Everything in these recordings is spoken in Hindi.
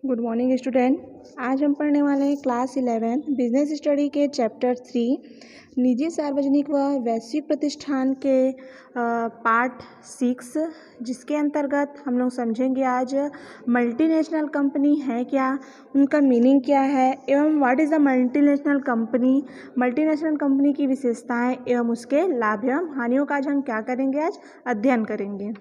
Good morning student. आज हम पढ़ने वाले हैं क्लास 11 बिजनेस स्टडी के चैप्टर 3 निजी सार्वजनिक व वैश्विक प्रतिष्ठान के पार्ट 6, जिसके अंतर्गत हम लोग समझेंगे आज मल्टीनेशनल कंपनी है क्या, उनका मीनिंग क्या है एवं what is the multinational company की विशेषताएं एवं उसके लाभ एवं हानियों का आज हम क्या करेंगे, आज अध्ययन करेंगे।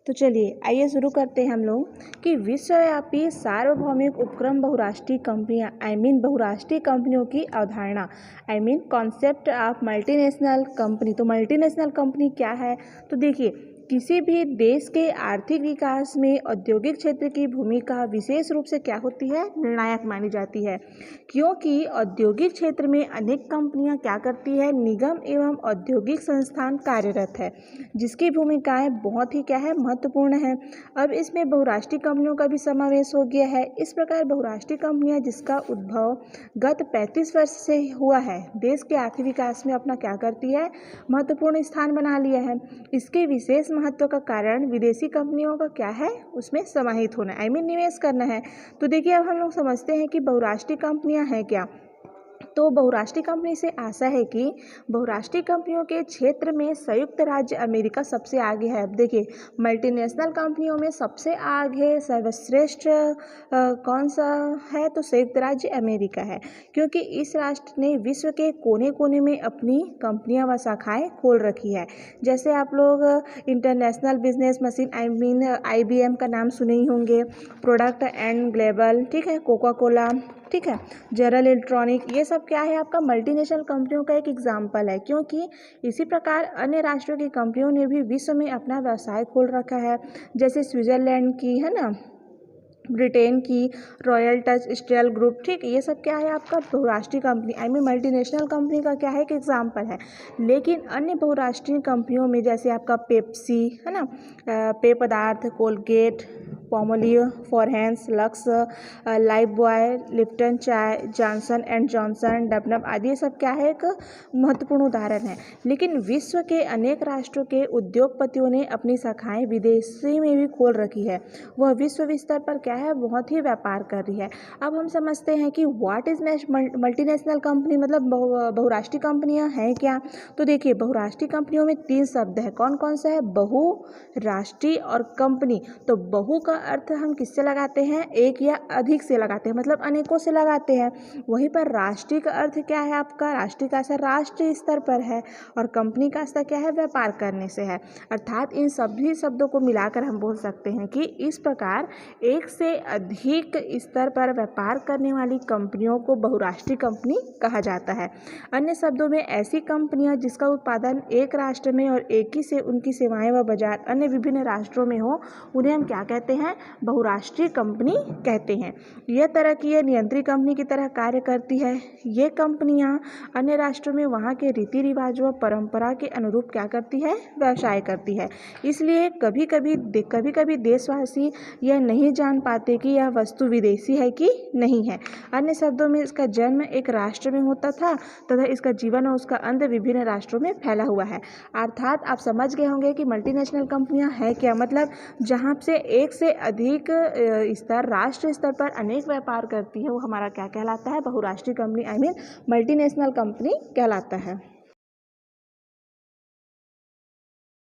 तो चलिए आइए शुरू करते हैं हम लोग कि विश्वव्यापी सार्वभौमिक उपक्रम बहुराष्ट्रीय कंपनियां बहुराष्ट्रीय कंपनियों की अवधारणा कॉन्सेप्ट ऑफ मल्टीनेशनल कंपनी। तो मल्टीनेशनल कंपनी क्या है? तो देखिए, किसी भी देश के आर्थिक विकास में औद्योगिक क्षेत्र की भूमिका विशेष रूप से क्या होती है, निर्णायक मानी जाती है, क्योंकि औद्योगिक क्षेत्र में अनेक कंपनियां क्या करती है, निगम एवं औद्योगिक संस्थान कार्यरत है, जिसकी भूमिकाएं बहुत ही क्या है, महत्वपूर्ण है। अब इसमें बहुराष्ट्रीय कंपनियों का भी समावेश हो गया है। इस प्रकार बहुराष्ट्रीय कंपनियां जिसका उद्भव गत 35 वर्ष से हुआ है, देश के आर्थिक विकास में अपना क्या करती है, महत्वपूर्ण स्थान बना लिया है। इसके विशेष महत्व का कारण विदेशी कंपनियों का क्या है, उसमें समाहित होना निवेश करना है। तो देखिए, अब हम लोग समझते हैं कि बहुराष्ट्रीय कंपनियां हैं क्या। तो बहुराष्ट्रीय कंपनी से आशा है कि बहुराष्ट्रीय कंपनियों के क्षेत्र में संयुक्त राज्य अमेरिका सबसे आगे है। अब देखिए, मल्टीनेशनल कंपनियों में सबसे आगे सर्वश्रेष्ठ कौन सा है, तो संयुक्त राज्य अमेरिका है, क्योंकि इस राष्ट्र ने विश्व के कोने कोने में अपनी कंपनियां व शाखाएं खोल रखी है। जैसे आप लोग इंटरनेशनल बिजनेस मशीन IBM का नाम सुने ही होंगे, प्रोडक्ट एंड ग्लोबल, ठीक है, कोका कोला, ठीक है, जनरल इलेक्ट्रॉनिक, ये सब क्या है, आपका मल्टीनेशनल कंपनियों का एक एग्जाम्पल है। क्योंकि इसी प्रकार अन्य राष्ट्रों की कंपनियों ने भी विश्व में अपना व्यवसाय खोल रखा है। जैसे स्विट्जरलैंड की है ना, ब्रिटेन की रॉयल डच स्टील ग्रुप, ठीक, ये सब क्या है, आपका बहुराष्ट्रीय कंपनी मल्टीनेशनल कंपनी का क्या है, एक एग्जाम्पल है। लेकिन अन्य बहुराष्ट्रीय कंपनियों में जैसे आपका पेप्सी है ना, पेय पदार्थ, Colgate, Palmolive, Forhans, Lux, lifebuoy, Lipton चाय, जॉनसन एंड जॉनसन, डबनब आदि, ये सब क्या है, एक महत्वपूर्ण उदाहरण है। लेकिन विश्व के अनेक राष्ट्रों के उद्योगपतियों ने अपनी शाखाएं विदेशी में भी खोल रखी है। वह विश्व स्तर पर क्या है, बहुत ही व्यापार कर रही है। अब हम समझते हैं कि व्हाट इज मल्टीनेशनल कंपनी, मतलब बहुराष्ट्रीय कंपनियां हैं क्या। तो देखिए, बहुराष्ट्रीय कंपनियों में 3 शब्द है, कौन कौन सा है, बहुराष्ट्रीय और कंपनी। तो बहु का अर्थ हम किससे लगाते हैं, एक या अधिक से लगाते हैं, मतलब अनेकों से लगाते हैं। वहीं पर राष्ट्रीय का अर्थ क्या है, आपका राष्ट्रीय का असर राष्ट्रीय स्तर पर है, और कंपनी का असर क्या है, व्यापार करने से है। अर्थात इन सभी शब्दों को मिलाकर हम बोल सकते हैं कि इस प्रकार एक से अधिक स्तर पर व्यापार करने वाली कंपनियों को बहुराष्ट्रीय कंपनी कहा जाता है। अन्य शब्दों में ऐसी कंपनियां जिसका उत्पादन एक राष्ट्र में और एक ही से उनकी सेवाएं व बाजार अन्य विभिन्न राष्ट्रों में हो, उन्हें हम क्या कहते हैं, बहुराष्ट्रीय कंपनी कहते हैं। यह तरह की यह नियंत्रित कंपनी की तरह कार्य करती है। ये कंपनियां अन्य राष्ट्रों में वहाँ के रीति रिवाज व परंपरा के अनुरूप क्या करती है, व्यवसाय करती है। इसलिए कभी कभी देशवासी यह नहीं जान पाते कि यह वस्तु विदेशी है कि नहीं है। अन्य शब्दों में इसका जन्म एक राष्ट्र में होता था तथा इसका जीवन और उसका अंत विभिन्न राष्ट्रों में फैला हुआ है। अर्थात आप समझ गए होंगे कि मल्टीनेशनल कंपनियां है क्या, मतलब जहाँ से एक से अधिक स्तर, राष्ट्र स्तर पर अनेक व्यापार करती है, वो हमारा क्या कहलाता है, बहुराष्ट्रीय कंपनी मल्टीनेशनल कंपनी कहलाता है।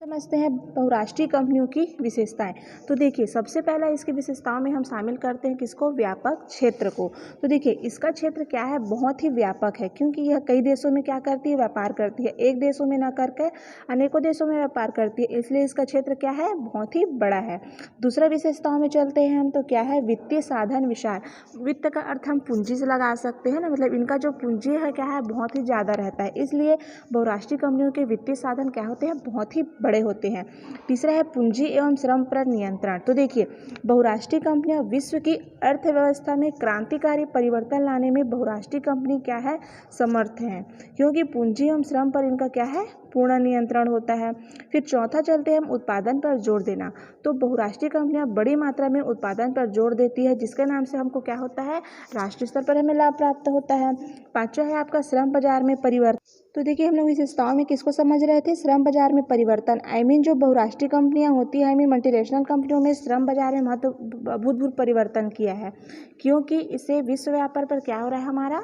समझते हैं बहुराष्ट्रीय कंपनियों की विशेषताएं। तो देखिए, सबसे पहला इसकी विशेषताओं में हम शामिल करते हैं किसको, व्यापक क्षेत्र को। तो देखिए, इसका क्षेत्र क्या है, बहुत ही व्यापक है, क्योंकि यह कई देशों में क्या करती है, व्यापार करती है, एक देशों में न करके अनेकों देशों में व्यापार करती है, इसलिए इसका क्षेत्र क्या है, बहुत ही बड़ा है। दूसरा विशेषताओं में चलते हैं हम, तो क्या है, वित्तीय साधन विशाल। वित्त का अर्थ हम पूंजी से लगा सकते हैं ना, मतलब इनका जो पूंजी है क्या है, बहुत ही ज़्यादा रहता है, इसलिए बहुराष्ट्रीय कंपनियों के वित्तीय साधन क्या होते हैं, बहुत ही बड़े होते हैं। तीसरा है पूंजी एवं श्रम पर नियंत्रण। तो देखिए, बहुराष्ट्रीय कंपनियां विश्व की अर्थव्यवस्था में क्रांतिकारी परिवर्तन लाने में बहुराष्ट्रीय कंपनी क्या है, समर्थ हैं, क्योंकि पूंजी एवं श्रम पर इनका क्या है, पूर्ण नियंत्रण होता है। फिर चौथा चलते हैं हम, उत्पादन पर जोर देना। तो बहुराष्ट्रीय कंपनियां बड़ी मात्रा में उत्पादन पर जोर देती है, जिसके नाम से हमको क्या होता है, राष्ट्रीय स्तर पर हमें लाभ प्राप्त होता है। पांचवा है आपका श्रम बाजार में परिवर्तन। तो देखिए हम लोग विशेषताओं में किसको समझ रहे थे, श्रम बाजार में परिवर्तन। जो बहुराष्ट्रीय कंपनियां होती है, मल्टीनेशनल कंपनियों में श्रम बाजार में अभूतपूर्व परिवर्तन किया है, क्योंकि इससे विश्व व्यापार पर क्या हो रहा है, हमारा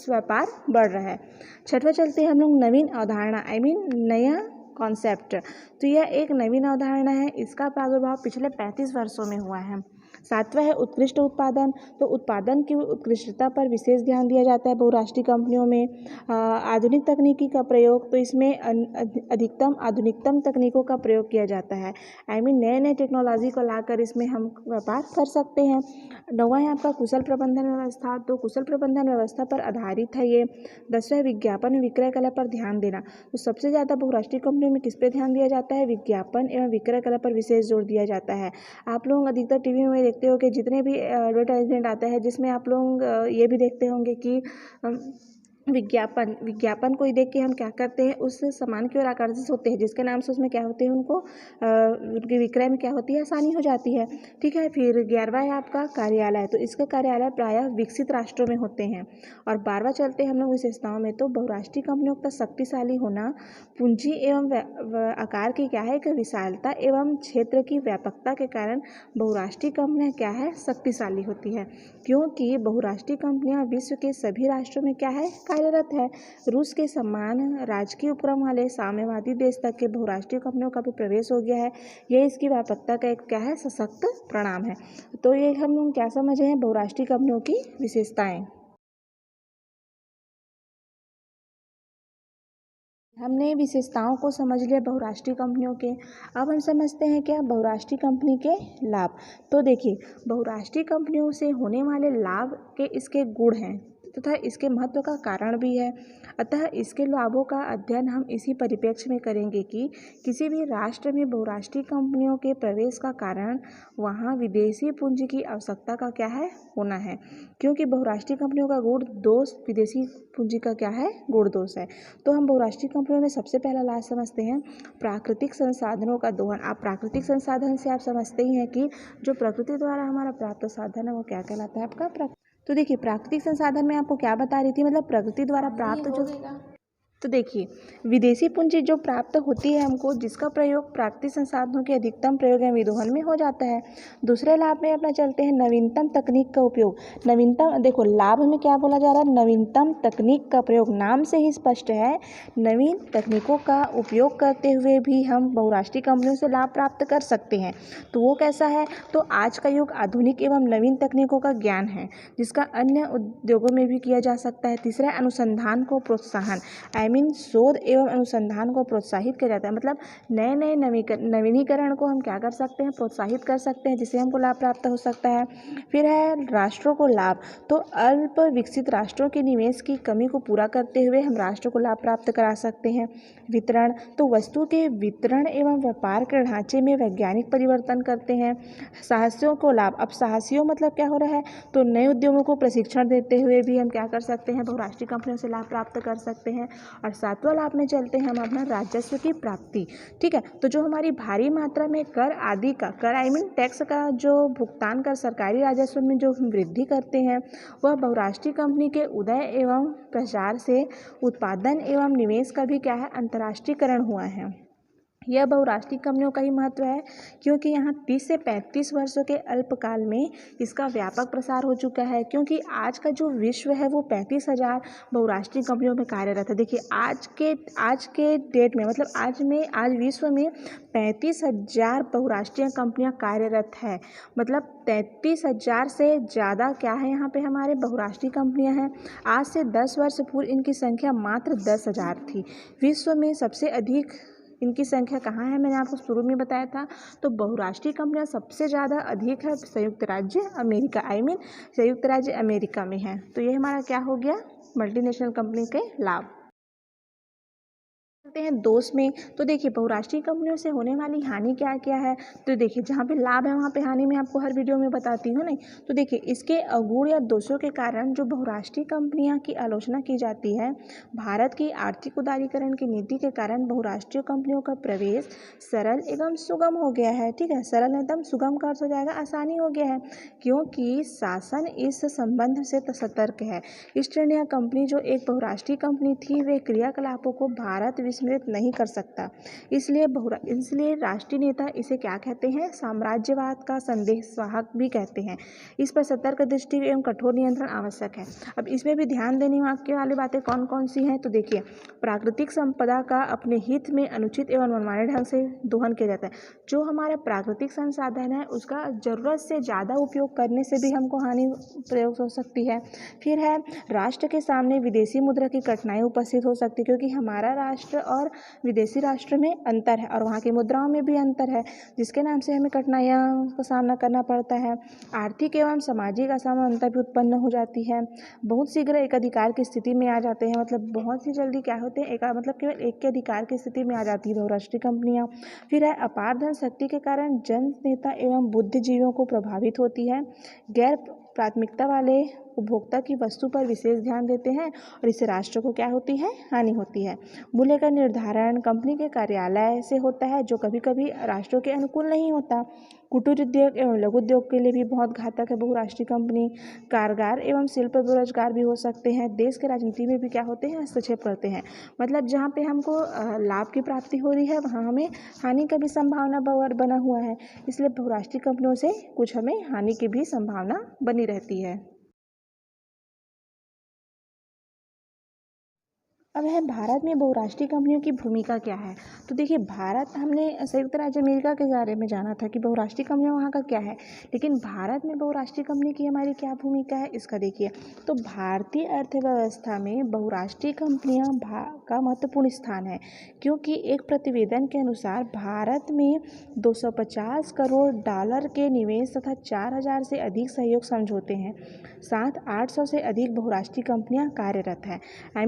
व्यापार बढ़ रहा है। छठवा चलते हैं हम लोग नवीन अवधारणा, नया कॉन्सेप्ट। तो यह एक नवीन अवधारणा है, इसका प्रादुर्भाव पिछले 35 वर्षों में हुआ है। सातवां है उत्कृष्ट उत्पादन। तो उत्पादन की उत्कृष्टता पर विशेष ध्यान दिया जाता है बहुराष्ट्रीय कंपनियों में। आधुनिक तकनीकी का प्रयोग, तो इसमें आधुनिकतम तकनीकों का प्रयोग किया जाता है। नए नए टेक्नोलॉजी को लाकर इसमें हम व्यापार कर सकते हैं। नौवां है आपका कुशल प्रबंधन व्यवस्था। तो कुशल प्रबंधन व्यवस्था पर आधारित है ये। 10वां विज्ञापन विक्रय कला पर ध्यान देना। तो सबसे ज़्यादा बहुराष्ट्रीय कंपनियों में किस पे ध्यान दिया जाता है, विज्ञापन एवं विक्रय कला पर विशेष जोर दिया जाता है। आप लोग अधिकतर टीवी में देखते हो कि जितने भी एडवर्टाइजमेंट आता है, जिसमें आप लोग ये भी देखते होंगे कि विज्ञापन को ही देख के हम क्या करते हैं, उस सामान की ओर आकर्षित होते हैं, जिसके नाम से उसमें क्या होते हैं, उनके विक्रय में क्या होती है, आसानी हो जाती है। ठीक है। फिर 11वां है आपका कार्यालय। तो इसके कार्यालय प्रायः विकसित राष्ट्रों में होते हैं। और 12वां चलते हैं हम लोग विशेषताओं में। तो बहुराष्ट्रीय कंपनियों का शक्तिशाली होना पूंजी एवं आकार की क्या है कि विशालता एवं क्षेत्र की व्यापकता के कारण बहुराष्ट्रीय कंपनियां क्या है, शक्तिशाली होती है, क्योंकि बहुराष्ट्रीय कंपनियां विश्व के सभी राष्ट्रों में क्या है, कार्यरत है। रूस के समान राजकीय उपक्रम वाले साम्यवादी देश तक के बहुराष्ट्रीय कंपनियों का भी प्रवेश हो गया है। यह इसकी व्यापकता का एक क्या है, सशक्त परिणाम है। तो ये हम लोग क्या समझे हैं, बहुराष्ट्रीय कंपनियों की विशेषताएं। हमने विशेषताओं को समझ लिया बहुराष्ट्रीय कंपनियों के। अब हम समझते हैं क्या, बहुराष्ट्रीय कंपनी के लाभ। तो देखिए बहुराष्ट्रीय कंपनियों से होने वाले लाभ के इसके गुण हैं तथा इसके महत्व का कारण भी है। अतः इसके लाभों का अध्ययन हम इसी परिप्रेक्ष्य में करेंगे कि किसी भी राष्ट्र में बहुराष्ट्रीय कंपनियों के प्रवेश का कारण वहाँ विदेशी पूंजी की आवश्यकता का क्या है, होना है, क्योंकि बहुराष्ट्रीय कंपनियों का गुण दोष विदेशी पूंजी का क्या है, गुण दोष है। तो हम बहुराष्ट्रीय कंपनियों में सबसे पहला लाभ समझते हैं प्राकृतिक संसाधनों का दोहन। आप प्राकृतिक संसाधन से आप समझते ही हैं कि जो प्रकृति द्वारा हमारा प्राप्त साधन है वो क्या कहलाता है, आपका। तो देखिए प्राकृतिक संसाधन में आपको क्या बता रही थी, मतलब प्रकृति द्वारा प्राप्त जो, तो देखिए विदेशी पूंजी जो प्राप्त होती है हमको, जिसका प्रयोग प्राकृतिक संसाधनों के अधिकतम प्रयोग या विदोहन में हो जाता है। दूसरे लाभ में अपना चलते हैं नवीनतम तकनीक का उपयोग। नवीनतम, देखो लाभ में क्या बोला जा रहा है, नवीनतम तकनीक का प्रयोग। नाम से ही स्पष्ट है, नवीन तकनीकों का उपयोग करते हुए भी हम बहुराष्ट्रीय कंपनियों से लाभ प्राप्त कर सकते हैं। तो वो कैसा है, तो आज का युग आधुनिक एवं नवीन तकनीकों का ज्ञान है, जिसका अन्य उद्योगों में भी किया जा सकता है। तीसरा अनुसंधान को प्रोत्साहन, शोध एवं अनुसंधान को प्रोत्साहित किया जाता है। मतलब नए नए नवीनीकरण को हम क्या कर सकते हैं, प्रोत्साहित कर सकते हैं, जिससे हमको लाभ प्राप्त हो सकता है। फिर है राष्ट्रों को लाभ। तो अल्प विकसित राष्ट्रों के निवेश की कमी को पूरा करते हुए हम राष्ट्र को लाभ प्राप्त करा सकते हैं। वितरण, तो वस्तु के वितरण एवं व्यापार के ढांचे में वैज्ञानिक परिवर्तन करते हैं। साहसियों को लाभ। अब साहसियों मतलब क्या हो रहा है, तो नए उद्योगों को प्रशिक्षण देते हुए भी हम क्या कर सकते हैं, बहुराष्ट्रीय कंपनियों से लाभ प्राप्त कर सकते हैं। और सातवां लाभ में चलते हैं हम अपना राजस्व की प्राप्ति। ठीक है। तो जो हमारी भारी मात्रा में कर आदि का, कर टैक्स का जो भुगतान कर सरकारी राजस्व में जो वृद्धि करते हैं, वह बहुराष्ट्रीय कंपनी के उदय एवं प्रसार से उत्पादन एवं निवेश का भी क्या है, अंतर्राष्ट्रीयकरण हुआ है। यह बहुराष्ट्रीय कंपनियों का ही महत्व है, क्योंकि यहाँ 30 से 35 वर्षों के अल्पकाल में इसका व्यापक प्रसार हो चुका है। क्योंकि आज का जो विश्व है वो 35,000 बहुराष्ट्रीय कंपनियों में कार्यरत है। देखिए आज के डेट में, मतलब आज विश्व में 35,000 बहुराष्ट्रीय कंपनियां कार्यरत है। मतलब 33,000 से ज़्यादा क्या है, यहाँ पे हमारे बहुराष्ट्रीय कंपनियां हैं। आज से 10 वर्ष पूर्व इनकी संख्या मात्र 10,000 थी। विश्व में सबसे अधिक इनकी संख्या कहाँ है, मैंने आपको शुरू में बताया था। तो बहुराष्ट्रीय कंपनियां सबसे ज़्यादा अधिक है संयुक्त राज्य अमेरिका, संयुक्त राज्य अमेरिका में है। तो ये हमारा क्या हो गया, मल्टीनेशनल कंपनी के लाभ। करते हैं दोष में। तो देखिए बहुराष्ट्रीय कंपनियों से होने वाली हानि क्या क्या है। तो देखिए जहाँ पे लाभ है वहाँ पे हानि मैं आपको हर वीडियो में बताती हूँ नहीं। तो देखिए इसके अवगुण या दोषों के कारण जो बहुराष्ट्रीय कंपनियाँ की आलोचना की जाती है, भारत की आर्थिक उदारीकरण की नीति के कारण बहुराष्ट्रीय कंपनियों का प्रवेश सरल एवं सुगम हो गया है। ठीक है, सरल एकदम, सुगम का अर्थ हो जाएगा आसानी हो गया है, क्योंकि शासन इस संबंध से सतर्क है। ईस्ट इंडिया कंपनी जो एक बहुराष्ट्रीय कंपनी थी, वे क्रियाकलापों को भारत विस्मृत नहीं कर सकता। इसलिए राष्ट्रीय नेता इसे क्या कहते हैं, साम्राज्यवाद का संदेश वाहक भी कहते हैं। इस पर सतर्क दृष्टि एवं कठोर नियंत्रण आवश्यक है। अब इसमें भी ध्यान देने वाली बातें कौन कौन सी हैं। तो देखिए प्राकृतिक संपदा का अपने हित में अनुचित एवं मनमाने ढंग से दोहन किया जाता है। जो हमारा प्राकृतिक संसाधन है उसका जरूरत से ज़्यादा उपयोग करने से भी हमको हानि प्रयोग हो सकती है। फिर है राष्ट्र के सामने विदेशी मुद्रा की कठिनाई उपस्थित हो सकती है, क्योंकि हमारा राष्ट्र और विदेशी राष्ट्र में अंतर है और वहाँ की मुद्राओं में भी अंतर है, जिसके नाम से हमें कठिनाइयों का सामना करना पड़ता है। आर्थिक एवं सामाजिक असमानता भी उत्पन्न हो जाती है। बहुत शीघ्र एक अधिकार की स्थिति में आ जाते हैं, मतलब बहुत ही जल्दी क्या होते हैं, मतलब केवल एक के अधिकार की स्थिति में आ जाती है बहुराष्ट्रीय कंपनियाँ। फिर है अपार धन शक्ति के कारण जननेता एवं बुद्धिजीवियों को प्रभावित होती है। गैर प्राथमिकता वाले उपभोक्ता की वस्तु पर विशेष ध्यान देते हैं और इससे राष्ट्र को क्या होती है, हानि होती है। मूल्य का निर्धारण कंपनी के कार्यालय से होता है, जो कभी कभी राष्ट्रों के अनुकूल नहीं होता। कुटीर उद्योग एवं लघु उद्योग के लिए भी बहुत घातक है बहुराष्ट्रीय कंपनी। कारागार एवं शिल्प बेरोजगार भी हो सकते हैं। देश के राजनीति में भी क्या होते हैं, हस्तक्षेप करते हैं। मतलब जहाँ पे हमको लाभ की प्राप्ति हो रही है वहाँ हमें हानि का भी संभावना बना हुआ है। इसलिए बहुराष्ट्रीय कंपनियों से कुछ हमें हानि की भी संभावना बनी रहती है। अब है भारत में बहुराष्ट्रीय कंपनियों की भूमिका क्या है। तो देखिए भारत, हमने संयुक्त राज्य अमेरिका के बारे में जाना था कि बहुराष्ट्रीय कंपनियां वहाँ का क्या है, लेकिन भारत में बहुराष्ट्रीय कंपनी की हमारी क्या भूमिका है इसका देखिए। तो भारतीय अर्थव्यवस्था में बहुराष्ट्रीय कंपनियां का महत्वपूर्ण स्थान है, क्योंकि एक प्रतिवेदन के अनुसार भारत में 250 करोड़ डॉलर के निवेश तथा 4000 से अधिक सहयोग समझौते हैं। साथ 800 से अधिक बहुराष्ट्रीय कंपनियां कार्यरत हैं।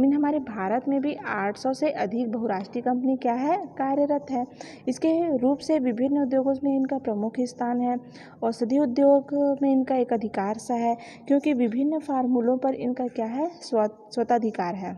हमारे भारत में भी 800 से अधिक बहुराष्ट्रीय कंपनी क्या है, कार्यरत है। इसके रूप से विभिन्न उद्योगों में इनका प्रमुख स्थान है। औषधि उद्योग में इनका एक अधिकार सा है, क्योंकि विभिन्न फार्मूलों पर इनका क्या है, स्वताधिकार है।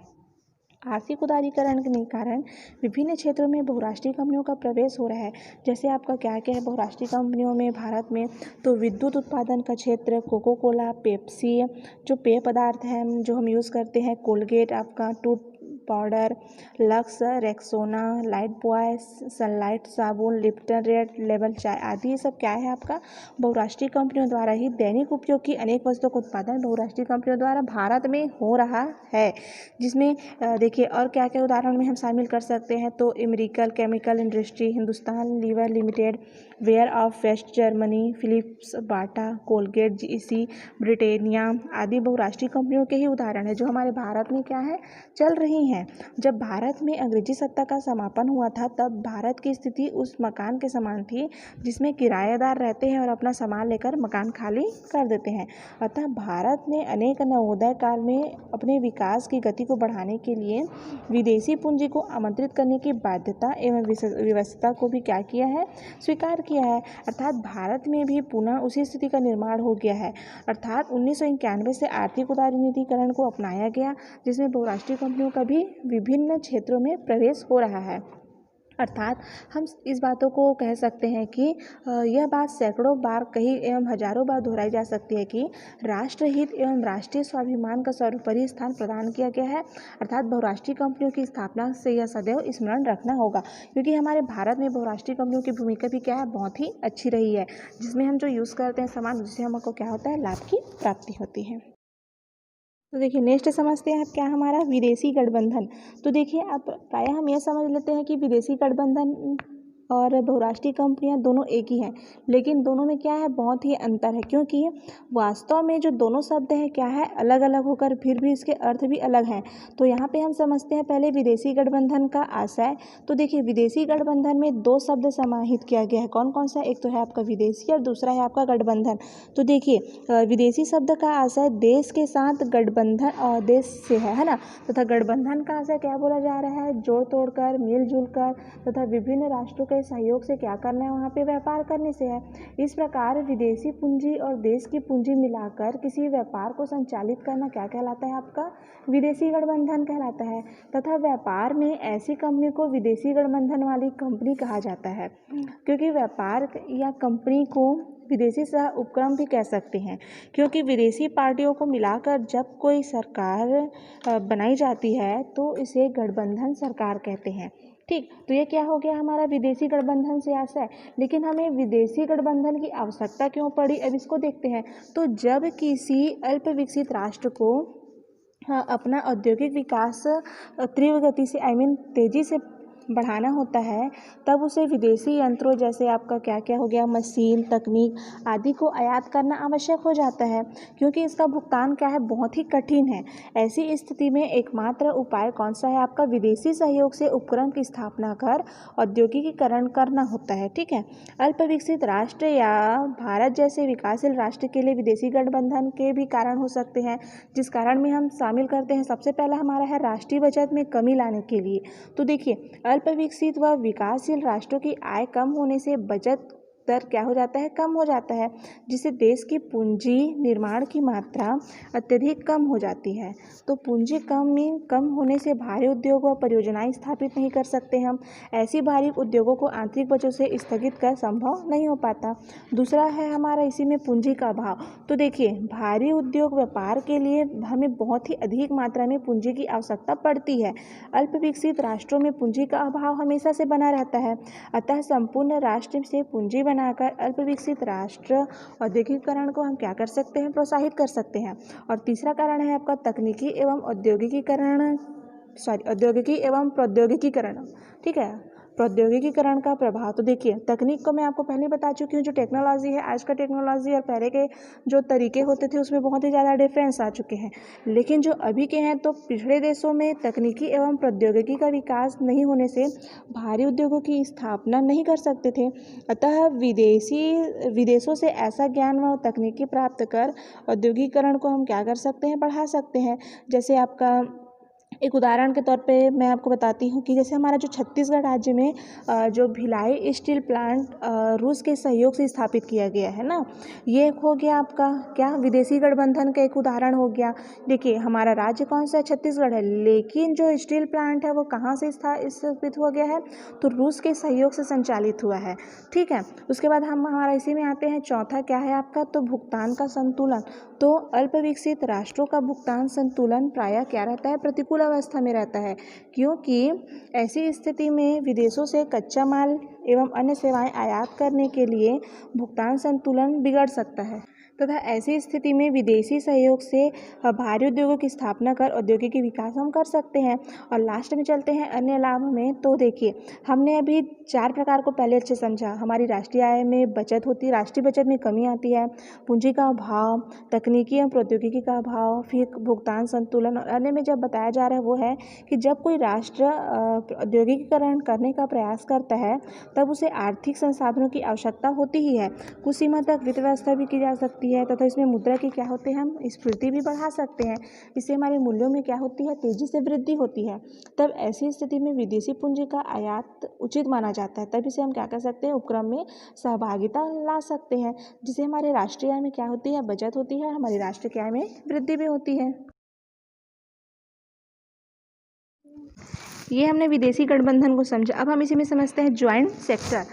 आर्थिक उदारीकरण के कारण विभिन्न क्षेत्रों में बहुराष्ट्रीय कंपनियों का प्रवेश हो रहा है। जैसे आपका क्या क्या है बहुराष्ट्रीय कंपनियों में भारत में, तो विद्युत उत्पादन का क्षेत्र, कोको कोला, पेप्सी, जो पेय पदार्थ हैं जो हम यूज़ करते हैं, कोलगेट, आपका tooth powder, lux, Rexona, light boy, sunlight साबुन, लिप्टन रेड लेबल चाय आदि, ये सब क्या है आपका बहुराष्ट्रीय कंपनियों द्वारा ही दैनिक उपयोग की अनेक वस्तुओं का उत्पादन बहुराष्ट्रीय कंपनियों द्वारा भारत में हो रहा है। जिसमें देखिए और क्या क्या उदाहरण में हम शामिल कर सकते हैं। तो American chemical industry, Hindustan lever limited, Bayer of West Germany, Philips, Bata, Colgate, GC, Britannia आदि बहुराष्ट्रीय कंपनियों के ही उदाहरण है जो हमारे भारत में क्या है, चल रही हैं। जब भारत में अंग्रेजी सत्ता का समापन हुआ था तब भारत की स्थिति उस मकान के समान थी जिसमें किराएदार रहते हैं और अपना सामान लेकर मकान खाली कर देते हैं। अतः भारत ने अनेक नवोदय काल में अपने विकास की गति को बढ़ाने के लिए विदेशी पूंजी को आमंत्रित करने की बाध्यता एवं व्यवस्था को भी क्या किया है, स्वीकार किया है। अर्थात भारत में भी पुनः उसी स्थिति का निर्माण हो गया है। अर्थात 1991 से आर्थिक उदारीकरण को अपनाया गया, जिसमें बहुराष्ट्रीय कंपनियों का भी विभिन्न क्षेत्रों में प्रवेश हो रहा है। अर्थात हम इस बातों को कह सकते हैं कि यह बात सैकड़ों बार कही एवं हजारों बार दोहराई जा सकती है कि राष्ट्रहित एवं राष्ट्रीय स्वाभिमान का सर्वोपरि स्थान प्रदान किया गया है। अर्थात बहुराष्ट्रीय कंपनियों की स्थापना से यह सदैव स्मरण रखना होगा, क्योंकि हमारे भारत में बहुराष्ट्रीय कंपनियों की भूमिका भी क्या है, बहुत ही अच्छी रही है, जिसमें हम जो यूज़ करते हैं सामान, जिससे हमको क्या होता है, लाभ की प्राप्ति होती है। तो देखिए नेक्स्ट समझते हैं आप क्या हमारा विदेशी गठबंधन। तो देखिए आप प्रायः हम यह समझ लेते हैं कि विदेशी गठबंधन और बहुराष्ट्रीय कंपनियां दोनों एक ही हैं, लेकिन दोनों में क्या है, बहुत ही अंतर है, क्योंकि वास्तव में जो दोनों शब्द हैं क्या है, अलग अलग होकर फिर भी इसके अर्थ भी अलग हैं। तो यहाँ पे हम समझते हैं पहले विदेशी गठबंधन का आशय। तो देखिए, विदेशी गठबंधन में दो शब्द समाहित किया गया है। कौन कौन सा? एक तो है आपका विदेशी और दूसरा है आपका गठबंधन। तो देखिए, विदेशी शब्द का आशय देश के साथ गठबंधन और देश से है ना, तथा गठबंधन का आशय क्या बोला जा रहा है, जोड़ तोड़ कर, मिलजुल कर तथा विभिन्न राष्ट्रों के सहयोग से क्या करना है, वहाँ पे व्यापार करने से है। इस प्रकार विदेशी पूंजी और देश की पूंजी मिलाकर किसी व्यापार को संचालित करना क्या कहलाता है, आपका विदेशी गठबंधन कहलाता है। तथा व्यापार में ऐसी कंपनी को विदेशी गठबंधन वाली कंपनी कहा जाता है, क्योंकि व्यापार या कंपनी को विदेशी सह उपक्रम भी कह सकते हैं, क्योंकि विदेशी पार्टियों को मिलाकर जब कोई सरकार बनाई जाती है तो इसे गठबंधन सरकार कहते हैं। ठीक, तो ये क्या हो गया हमारा विदेशी गठबंधन से आशय। लेकिन हमें विदेशी गठबंधन की आवश्यकता क्यों पड़ी, अब इसको देखते हैं। तो जब किसी अल्प विकसित राष्ट्र को अपना औद्योगिक विकास तीव्र गति से तेज़ी से बढ़ाना होता है, तब उसे विदेशी यंत्रों जैसे आपका क्या क्या हो गया, मशीन, तकनीक आदि को आयात करना आवश्यक हो जाता है, क्योंकि इसका भुगतान क्या है, बहुत ही कठिन है। ऐसी स्थिति में एकमात्र उपाय कौन सा है, आपका विदेशी सहयोग से उपक्रम की स्थापना कर औद्योगिकीकरण करना होता है। ठीक है, अल्प विकसित राष्ट्र या भारत जैसे विकासशील राष्ट्र के लिए विदेशी गठबंधन के भी कारण हो सकते हैं, जिस कारण में हम शामिल करते हैं। सबसे पहला हमारा है राष्ट्रीय बजट में कमी लाने के लिए। तो देखिए, अल्प विकसित व विकासशील राष्ट्रों की आय कम होने से बचत दर क्या हो जाता है, कम हो जाता है, जिससे देश की पूंजी निर्माण की मात्रा अत्यधिक कम हो जाती है। तो पूंजी कम होने से भारी उद्योग व परियोजनाएं स्थापित नहीं कर सकते हम। ऐसी भारी उद्योगों को आंतरिक वजह से स्थगित कर संभव नहीं हो पाता। दूसरा है हमारा इसी में पूंजी का अभाव। तो देखिए, भारी उद्योग व्यापार के लिए हमें बहुत ही अधिक मात्रा में पूंजी की आवश्यकता पड़ती है। अल्प विकसित राष्ट्रों में पूंजी का अभाव हमेशा से बना रहता है। अतः संपूर्ण राष्ट्र से पूंजी बनाकर अल्प विकसित राष्ट्र औद्योगिकीकरण को हम क्या कर सकते हैं, प्रोत्साहित कर सकते हैं। और तीसरा कारण है आपका तकनीकी एवं औद्योगिकी एवं प्रौद्योगिकीकरण। ठीक है, प्रौद्योगिकीकरण का प्रभाव। तो देखिए, तकनीक को मैं आपको पहले बता चुकी हूँ, जो टेक्नोलॉजी है, आज का टेक्नोलॉजी और पहले के जो तरीके होते थे उसमें बहुत ही ज़्यादा डिफरेंस आ चुके हैं। लेकिन जो अभी के हैं, तो पिछड़े देशों में तकनीकी एवं प्रौद्योगिकी का विकास नहीं होने से भारी उद्योगों की स्थापना नहीं कर सकते थे। अतः विदेशों से ऐसा ज्ञान व तकनीकी प्राप्त कर औद्योगिकीकरण को हम क्या कर सकते हैं, बढ़ा सकते हैं। जैसे आपका एक उदाहरण के तौर पे मैं आपको बताती हूँ कि जैसे हमारा जो छत्तीसगढ़ राज्य में जो भिलाई स्टील प्लांट रूस के सहयोग से स्थापित किया गया है ना, ये एक हो गया आपका क्या, विदेशी गठबंधन का एक उदाहरण हो गया। देखिए, हमारा राज्य कौन सा है, छत्तीसगढ़ है, लेकिन जो स्टील प्लांट है वो कहाँ से स्थापित हो गया है, तो रूस के सहयोग से संचालित हुआ है। ठीक है, उसके बाद हम हमारा इसी में आते हैं, चौथा क्या है आपका, तो भुगतान का संतुलन। तो अल्प विकसित राष्ट्रों का भुगतान संतुलन प्रायः क्या रहता है, प्रतिकूल अवस्था में रहता है, क्योंकि ऐसी स्थिति में विदेशों से कच्चा माल एवं अन्य सेवाएं आयात करने के लिए भुगतान संतुलन बिगड़ सकता है। तथा ऐसी स्थिति में विदेशी सहयोग से भारी उद्योगों की स्थापना कर औद्योगिक विकास हम कर सकते हैं। और लास्ट में चलते हैं अन्य लाभ में। तो देखिए, हमने अभी 4 प्रकार को पहले अच्छे समझा। हमारी राष्ट्रीय आय में बचत होती है, राष्ट्रीय बचत में कमी आती है, पूंजी का अभाव, तकनीकी एवं प्रौद्योगिकी का अभाव, फिर भुगतान संतुलन। और अन्य में जब बताया जा रहा है वो है कि जब कोई राष्ट्र औद्योगिकीकरण करने का प्रयास करता है तब उसे आर्थिक संसाधनों की आवश्यकता होती ही है। कुछ सीमा तक वित्त व्यवस्था भी की जा सकती है तथा इसमें मुद्रा की क्या होते हैं, हम स्फीति भी बढ़ा सकते हैं। इससे हमारे मूल्यों में क्या होती है, तेजी से वृद्धि होती है। तब ऐसी स्थिति में विदेशी पूंजी का आयात उचित माना जाता है। तब इसे हम क्या कर सकते हैं, उपक्रम में सहभागिता ला सकते हैं, जिससे हमारे राष्ट्रीय आय में क्या होती है, बचत होती है, हमारी राष्ट्रीय आय में वृद्धि भी होती है। ये हमने विदेशी गठबंधन को समझा। अब हम इसी में समझते हैं ज्वाइंट सेक्टर,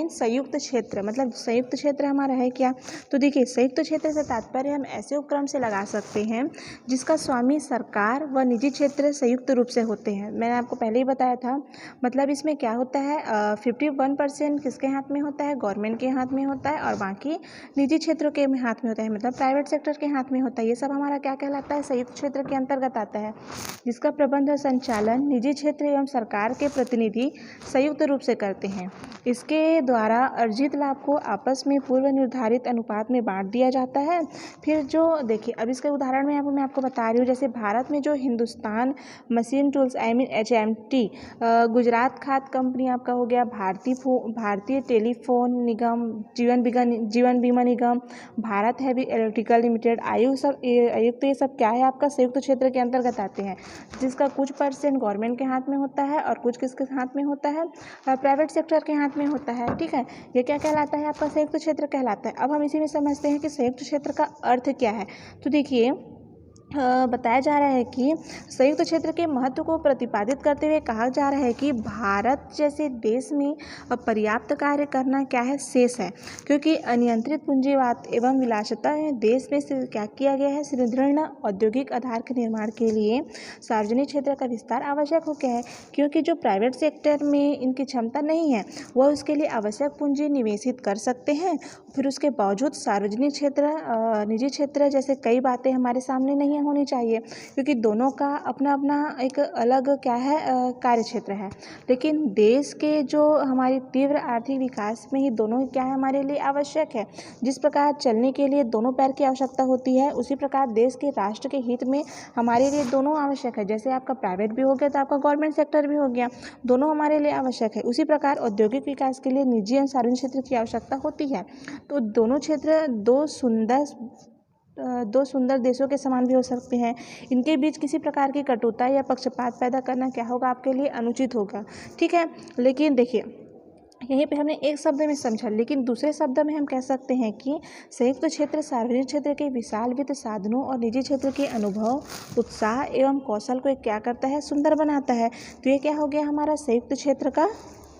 संयुक्त क्षेत्र। मतलब संयुक्त क्षेत्र हमारा है क्या, तो देखिए, संयुक्त क्षेत्र से तात्पर्य हम ऐसे उपक्रम से लगा सकते हैं जिसका स्वामी सरकार व निजी क्षेत्र संयुक्त रूप से होते हैं। मैंने आपको पहले ही बताया था। मतलब इसमें क्या होता है, 51% किसके हाथ में होता है, गवर्नमेंट के हाथ में होता है, और बाकी निजी क्षेत्रों के हाथ में होता है, मतलब प्राइवेट सेक्टर के हाथ में होता है। ये सब हमारा क्या कहलाता है, संयुक्त क्षेत्र के अंतर्गत आता है, जिसका प्रबंध और संचालन निजी क्षेत्र क्षेत्र एवं सरकार के प्रतिनिधि संयुक्त रूप से करते हैं। इसके द्वारा अर्जित लाभ को आपस में पूर्व निर्धारित अनुपात में बांट दिया जाता है। फिर जो देखिए, अब इसके उदाहरण में मैं आपको बता रही हूँ, जैसे भारत में जो Hindustan machine tools HMT, Gujarat खाद कंपनी आपका हो गया, भारतीय टेलीफोन निगम, जीवन बीमा निगम, भारत हैवी इलेक्ट्रिकल लिमिटेड, आयुक्त, ये सब क्या है आपका संयुक्त क्षेत्र के अंतर्गत आते हैं, जिसका कुछ % गवर्नमेंट के हाथ में होता है और कुछ किसके हाथ में होता है, प्राइवेट सेक्टर के हाथ में होता है। ठीक है, ये क्या कहलाता है आपका संयुक्त क्षेत्र कहलाता है। अब हम इसी में समझते हैं कि संयुक्त क्षेत्र का अर्थ क्या है। तो देखिए, बताया जा रहा है कि संयुक्त क्षेत्र के महत्व को प्रतिपादित करते हुए कहा जा रहा है कि भारत जैसे देश में पर्याप्त कार्य करना क्या है, शेष है, क्योंकि अनियंत्रित पूंजीवाद एवं विलासिता देश में क्या किया गया है, सुदृढ़ औद्योगिक आधार के निर्माण के लिए सार्वजनिक क्षेत्र का विस्तार आवश्यक हो गया है, क्योंकि जो प्राइवेट सेक्टर में इनकी क्षमता नहीं है वह उसके लिए आवश्यक पूंजी निवेशित कर सकते हैं। फिर उसके बावजूद सार्वजनिक क्षेत्र, निजी क्षेत्र जैसे कई बातें हमारे सामने नहीं होनी चाहिए, क्योंकि दोनों का अपना अपना एक अलग क्या है, कार्य क्षेत्र है। लेकिन देश के जो हमारी तीव्र आर्थिक विकास में ही दोनों क्या है हमारे लिए आवश्यक है। जिस प्रकार चलने के लिए दोनों पैर की आवश्यकता होती है, उसी प्रकार देश के राष्ट्र के हित में हमारे लिए दोनों आवश्यक है। जैसे आपका प्राइवेट भी हो गया तो आपका गवर्नमेंट सेक्टर भी हो गया, दोनों हमारे लिए आवश्यक है। उसी प्रकार औद्योगिक विकास के लिए निजी और सार्वजनिक क्षेत्र की आवश्यकता होती है। तो दोनों क्षेत्र दो सुंदर देशों के समान भी हो सकते हैं। इनके बीच किसी प्रकार की कटुता या पक्षपात पैदा करना क्या होगा, आपके लिए अनुचित होगा। ठीक है, लेकिन देखिए, यहीं पे हमने एक शब्द में समझा, लेकिन दूसरे शब्द में हम कह सकते हैं कि संयुक्त क्षेत्र सार्वजनिक क्षेत्र के विशाल वित्त साधनों और निजी क्षेत्र के अनुभव, उत्साह एवं कौशल को क्या करता है, सुंदर बनाता है। तो ये क्या हो गया हमारा संयुक्त क्षेत्र का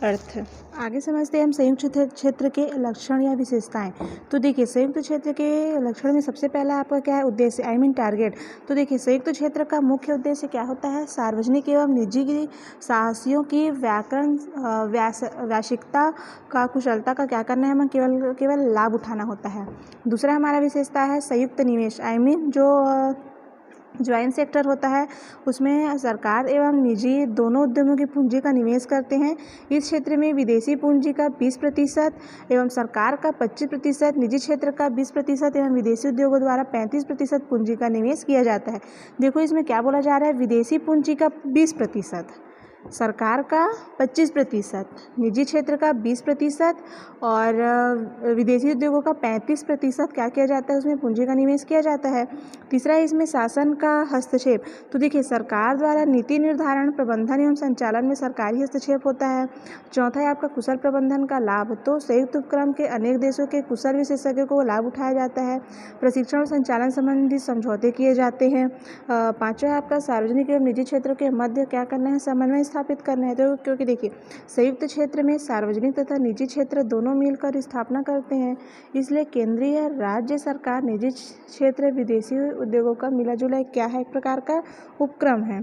अर्थ। आगे समझते हैं हम संयुक्त क्षेत्र के लक्षण या विशेषताएं। तो देखिए, संयुक्त क्षेत्र के लक्षण में सबसे पहला आपका क्या है, उद्देश्य टारगेट। तो देखिए, संयुक्त क्षेत्र का मुख्य उद्देश्य क्या होता है, सार्वजनिक एवं निजी की साहसियों की व्यावसायिकता का, कुशलता का क्या करना है, हमें केवल लाभ उठाना होता है। दूसरा हमारा विशेषता है संयुक्त निवेश, जो ज्वाइंट सेक्टर होता है, उसमें सरकार एवं निजी दोनों उद्यमों की पूंजी का निवेश करते हैं। इस क्षेत्र में विदेशी पूंजी का 20% एवं सरकार का 25%, निजी क्षेत्र का 20% एवं विदेशी उद्योगों द्वारा 35% पूंजी का निवेश किया जाता है। देखो, इसमें क्या बोला जा रहा है, विदेशी पूंजी का 20%, सरकार का 25%, निजी क्षेत्र का 20% और विदेशी उद्योगों का 35% क्या किया जाता है, उसमें पूंजी का निवेश किया जाता है। तीसरा है इसमें शासन का हस्तक्षेप। तो देखिए, सरकार द्वारा नीति निर्धारण, प्रबंधन एवं संचालन में सरकारी हस्तक्षेप होता है। चौथा है आपका कुशल प्रबंधन का लाभ। तो संयुक्त उपक्रम के अनेक देशों के कुशल विशेषज्ञों को लाभ उठाया जाता है। प्रशिक्षण और संचालन संबंधी समझौते किए जाते हैं। पांचवा है आपका सार्वजनिक एवं निजी क्षेत्रों के मध्य क्या करना है, समन्वय स्थापित करना है। तो क्योंकि देखिए, संयुक्त क्षेत्र में सार्वजनिक तथा निजी क्षेत्र दोनों मिलकर स्थापना करते हैं, इसलिए केंद्रीय राज्य सरकार, निजी क्षेत्र, विदेशी उद्योगों का मिला जुला क्या है, एक प्रकार का उपक्रम है।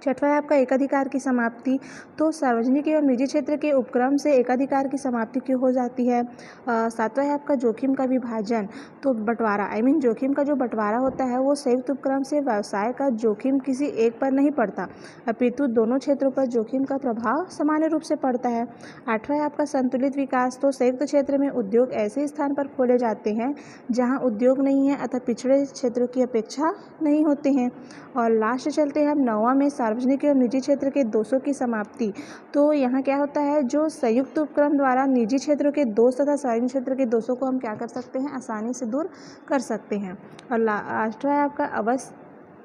छठवां है आपका एकाधिकार की समाप्ति। तो सार्वजनिक एवं निजी क्षेत्र के उपक्रम से एकाधिकार की समाप्ति क्यों हो जाती है। सातवां है आपका जोखिम का विभाजन। तो बंटवारा, जोखिम का जो बंटवारा होता है वो संयुक्त उपक्रम से व्यवसाय का जोखिम किसी एक पर नहीं पड़ता, अपितु दोनों क्षेत्रों पर जोखिम का प्रभाव सामान्य रूप से पड़ता है। आठवां है आपका संतुलित विकास। तो संयुक्त क्षेत्र में उद्योग ऐसे स्थान पर खोले जाते हैं जहाँ उद्योग नहीं है अथवा पिछड़े क्षेत्रों की अपेक्षा नहीं होते हैं। और लास्ट चलते हैं हम नौवां में, सार्वजनिक एवं निजी क्षेत्र के दोषों की समाप्ति। तो यहाँ क्या होता है, जो संयुक्त उपक्रम द्वारा निजी क्षेत्रों के दोष तथा सार्वजनिक क्षेत्र के दोषों को हम क्या कर सकते हैं, आसानी से दूर कर सकते हैं। और लास्ट है आपका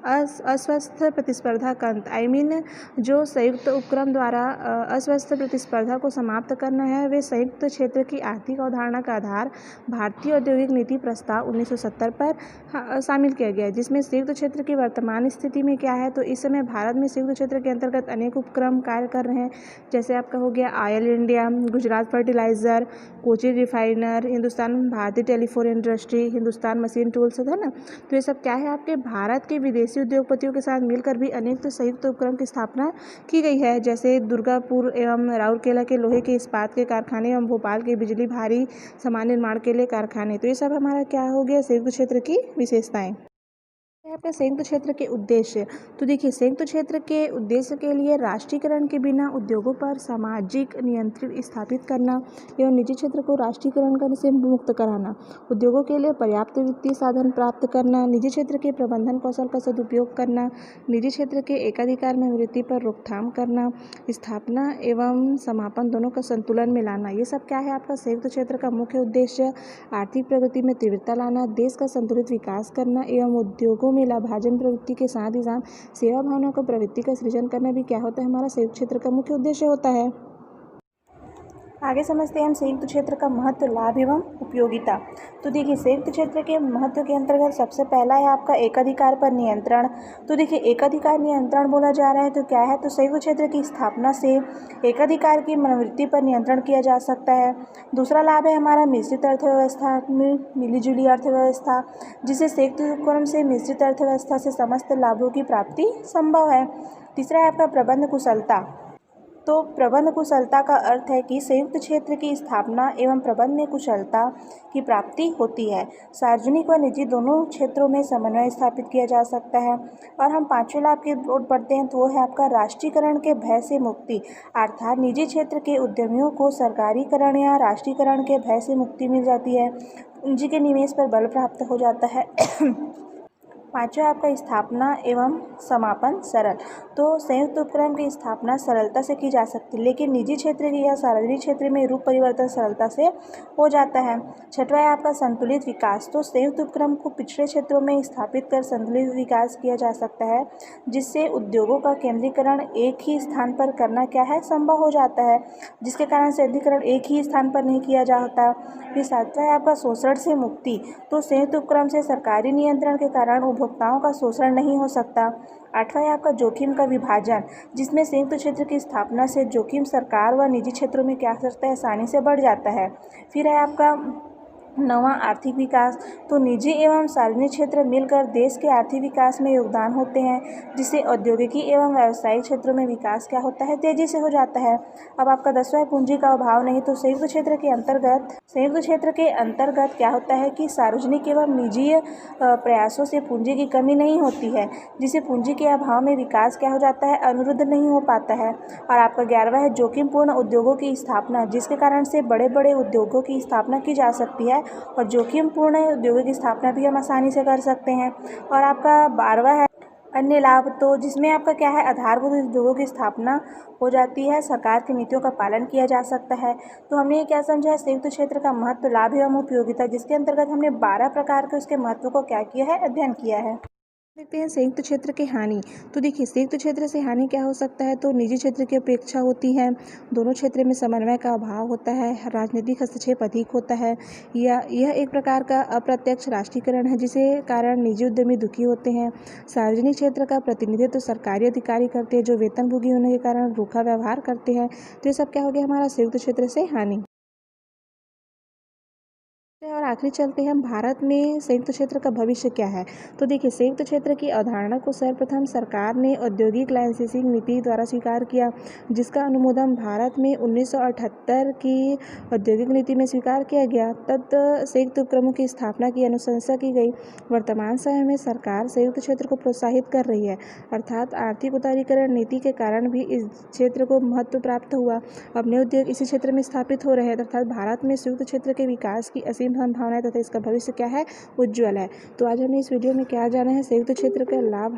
अस्वस्थ प्रतिस्पर्धा का अंत। जो संयुक्त उपक्रम द्वारा अस्वस्थ प्रतिस्पर्धा को समाप्त करना है, वे संयुक्त क्षेत्र की आर्थिक अवधारणा का आधार भारतीय औद्योगिक नीति प्रस्ताव 1970 पर शामिल किया गया है, जिसमें संयुक्त क्षेत्र की वर्तमान स्थिति में क्या है। तो इस समय भारत में संयुक्त क्षेत्र के अंतर्गत अनेक उपक्रम कार्य कर रहे हैं, जैसे आपका हो गया oil India, Gujarat fertilizer, Cochin refiner, Hindustan भारतीय telephone industry, Hindustan machine tools, है ना। तो ये सब क्या है, आपके भारत के विदेशी उद्योगपतियों के साथ मिलकर भी अनेक संयुक्त उपक्रम की स्थापना की गई है, जैसे दुर्गापुर एवं राउरकेला के लोहे के इस्पात के कारखाने एवं भोपाल के बिजली भारी सामान निर्माण के लिए कारखाने। तो ये सब हमारा क्या हो गया, संयुक्त क्षेत्र की विशेषताएं। आपका संयुक्त क्षेत्र के उद्देश्य। तो देखिए, संयुक्त क्षेत्र के उद्देश्य के लिए राष्ट्रीयकरण के बिना उद्योगों पर सामाजिक नियंत्रण स्थापित करना एवं निजी क्षेत्र को राष्ट्रीयकरण करने से मुक्त कराना, उद्योगों के लिए पर्याप्त वित्तीय साधन प्राप्त करना, निजी क्षेत्र के प्रबंधन कौशल का सदुपयोग करना, निजी क्षेत्र के एकाधिकार में वृद्धि पर रोकथाम करना, स्थापना एवं समापन दोनों का संतुलन में लाना। ये सब क्या है आपका संयुक्त क्षेत्र का मुख्य उद्देश्य। आर्थिक प्रगति में तीव्रता लाना, देश का संतुलित विकास करना एवं उद्योगों में लाभार्जन प्रवृत्ति के साथ ही साथ सेवा भावना को प्रवृत्ति का सृजन करना भी क्या होता है, हमारा संयुक्त क्षेत्र का मुख्य उद्देश्य होता है। आगे समझते हैं हम संयुक्त क्षेत्र का महत्व, लाभ एवं उपयोगिता। तो देखिए, संयुक्त क्षेत्र के महत्व के अंतर्गत सबसे पहला है आपका एकाधिकार पर नियंत्रण। तो देखिए, एकाधिकार नियंत्रण बोला जा रहा है तो क्या है, तो संयुक्त क्षेत्र की स्थापना से एकाधिकार की मनोवृत्ति पर नियंत्रण किया जा सकता है। दूसरा लाभ है हमारा मिश्रित अर्थव्यवस्था में मिलीजुली अर्थव्यवस्था, जिसे संयुक्त उपक्रम से मिश्रित अर्थव्यवस्था से समस्त लाभों की प्राप्ति संभव है। तीसरा है आपका प्रबंध कुशलता। तो प्रबंध कुशलता का अर्थ है कि संयुक्त क्षेत्र की स्थापना एवं प्रबंध में कुशलता की प्राप्ति होती है। सार्वजनिक व निजी दोनों क्षेत्रों में समन्वय स्थापित किया जा सकता है। और हम पांचवें लाभ की ओर बढ़ते हैं तो वो है आपका राष्ट्रीयकरण के भय से मुक्ति, अर्थात निजी क्षेत्र के उद्यमियों को सरकारीकरण या राष्ट्रीयकरण के भय से मुक्ति मिल जाती है, पूंजी के निवेश पर बल प्राप्त हो जाता है। पांचवा आपका स्थापना एवं समापन सरल। तो संयुक्त उपक्रम की स्थापना सरलता से की जा सकती है, लेकिन निजी क्षेत्र या सार्वजनिक क्षेत्र में रूप परिवर्तन सरलता से हो जाता है। छठवा है आपका संतुलित विकास। तो संयुक्त उपक्रम को पिछड़े क्षेत्रों में स्थापित कर संतुलित विकास किया जा सकता है, जिससे उद्योगों का केंद्रीकरण एक ही स्थान पर करना क्या है, संभव हो जाता है, जिसके कारण केंद्रीकरण एक ही स्थान पर नहीं किया जाता। फिर सातवां है आपका शोषण से मुक्ति। तो संयुक्त उपक्रम से सरकारी नियंत्रण के कारण उपभोक्ताओं का शोषण नहीं हो सकता। आठवां है आपका जोखिम का विभाजन, जिसमें संयुक्त क्षेत्र की स्थापना से जोखिम सरकार व निजी क्षेत्रों में क्या करता है, आसानी से बढ़ जाता है। फिर है आपका नवा आर्थिक विकास। तो निजी एवं सार्वजनिक क्षेत्र मिलकर देश के आर्थिक विकास में योगदान होते हैं, जिससे औद्योगिकी एवं व्यावसायिक क्षेत्रों में विकास क्या होता है, तेजी से हो जाता है। अब आपका 10वां है पूंजी का अभाव नहीं। तो संयुक्त क्षेत्र के अंतर्गत क्या होता है कि सार्वजनिक एवं निजी प्रयासों से पूंजी की कमी नहीं होती है, जिससे पूंजी के अभाव में विकास क्या हो जाता है, अनुरुद्ध नहीं हो पाता है। और आपका 11वां है जोखिमपूर्ण उद्योगों की स्थापना, जिसके कारण से बड़े बड़े उद्योगों की स्थापना की जा सकती है और जोखिमपूर्ण उद्योगों की स्थापना भी हम आसानी से कर सकते हैं। और आपका 12वां है अन्य लाभ। तो जिसमें आपका क्या है, आधारभूत उद्योगों की स्थापना हो जाती है, सरकार की नीतियों का पालन किया जा सकता है। तो हमने ये क्या समझा है, संयुक्त क्षेत्र का महत्व, लाभ एवं उपयोगिता, जिसके अंतर्गत हमने 12 प्रकार के उसके महत्व को क्या किया है, अध्ययन किया है। देखते हैं संयुक्त क्षेत्र की हानि। तो देखिए, संयुक्त क्षेत्र से हानि क्या हो सकता है, तो निजी क्षेत्र की अपेक्षा होती है, दोनों क्षेत्र में समन्वय का अभाव होता है, राजनीतिक हस्तक्षेप अधिक होता है, या यह एक प्रकार का अप्रत्यक्ष राष्ट्रीयकरण है, जिसे कारण निजी उद्यमी दुखी होते हैं। सार्वजनिक क्षेत्र का प्रतिनिधित्व सरकारी अधिकारी करते हैं, जो वेतनभोगी होने के कारण रूखा व्यवहार करते हैं। तो ये सब क्या हो गया, हमारा संयुक्त क्षेत्र से हानि। और आखिरी चलते हैं हम, भारत में संयुक्त क्षेत्र का भविष्य क्या है। तो देखिए, संयुक्त क्षेत्र की अवधारणा को सर्वप्रथम सरकार ने औद्योगिक लाइसेंसिंग नीति द्वारा स्वीकार किया, जिसका अनुमोदन भारत में 1978 की औद्योगिक नीति में स्वीकार किया गया। तब संयुक्त उपक्रमों की स्थापना की अनुशंसा की गई। वर्तमान समय में सरकार संयुक्त क्षेत्र को प्रोत्साहित कर रही है, अर्थात आर्थिक उदारीकरण नीति के कारण भी इस क्षेत्र को महत्व प्राप्त हुआ। अपने उद्योग इसी क्षेत्र में स्थापित हो रहे हैं, अर्थात भारत में संयुक्त क्षेत्र के विकास की असीम संभावनाएं तथा इसका भविष्य क्या है, उज्ज्वल है। तो आज हमने इस वीडियो में क्या जाना है, संयुक्त क्षेत्र का लाभ,